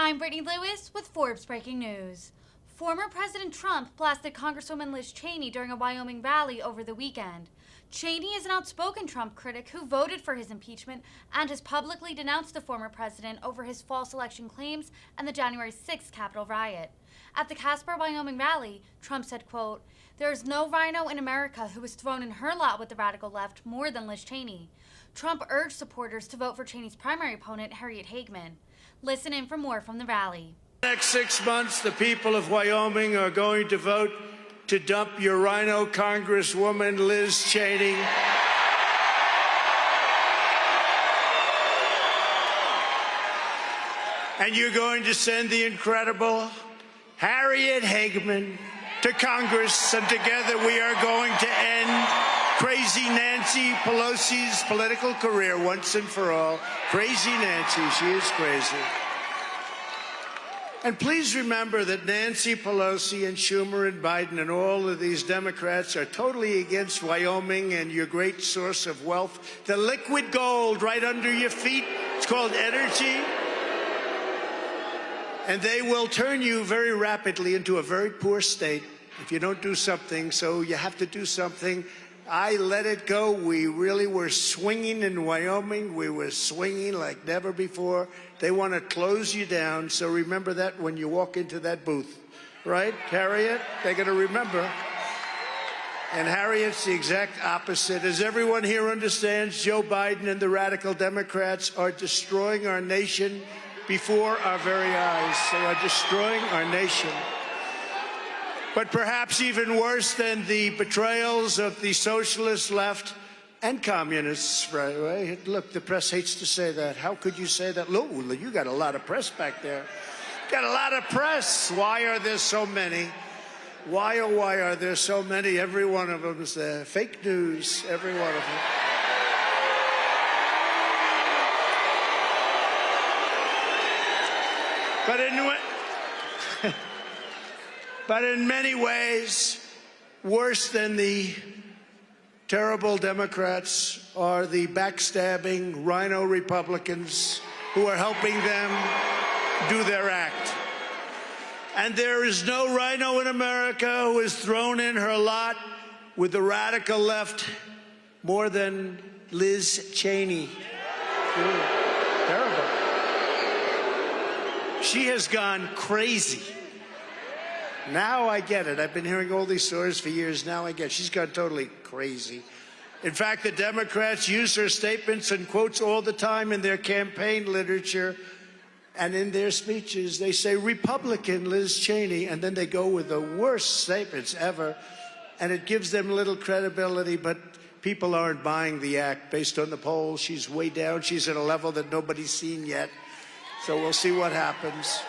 I'm Brittany Lewis with Forbes Breaking News. Former President Trump blasted Congresswoman Liz Cheney during a Wyoming rally over the weekend. Cheney is an outspoken Trump critic who voted for his impeachment and has publicly denounced the former president over his false election claims and the January 6th Capitol riot. At the Casper, Wyoming rally, Trump said, quote, "There is no RINO in America who was thrown in her lot with the radical left more than Liz Cheney." Trump urged supporters to vote for Cheney's primary opponent, Harriet Hageman. Listen in for more from the rally. Next 6 months, the people of Wyoming are going to vote to dump your RINO Congresswoman Liz Cheney. And you're going to send the incredible Harriet Hageman to Congress, and together we are going to end crazy Nancy Pelosi's political career once and for all. Crazy Nancy, she is crazy. And please remember that Nancy Pelosi and Schumer and Biden and all of these Democrats are totally against Wyoming and your great source of wealth, the liquid gold right under your feet. It's called energy. And they will turn you very rapidly into a very poor state if you don't do something. So you have to do something. I let it go. We really were swinging in Wyoming. We were swinging like never before. They want to close you down. So remember that when you walk into that booth. Right, Harriet? They're going to remember. And Harriet's the exact opposite. As everyone here understands, Joe Biden and the radical Democrats are destroying our nation before our very eyes. They are destroying our nation. But perhaps even worse than the betrayals of the socialist left and communists, right? Look, the press hates to say that. How could you say that? Look, you got a lot of press back there. Got a lot of press. Why are there so many? Why, oh, why are there so many? Every one of them is there. Fake news, every one of them. But in many ways, worse than the terrible Democrats are the backstabbing RINO Republicans who are helping them do their act. And there is no RINO in America who has thrown in her lot with the radical left more than Liz Cheney. Terrible. She has gone crazy. Now I get it. I've been hearing all these stories for years. Now I get it. She's gone totally crazy. In fact, the Democrats use her statements and quotes all the time in their campaign literature and in their speeches. They say Republican Liz Cheney, and then they go with the worst statements ever, and it gives them little credibility, but people aren't buying the act. Based on the polls, she's way down. She's at a level that nobody's seen yet. So we'll see what happens.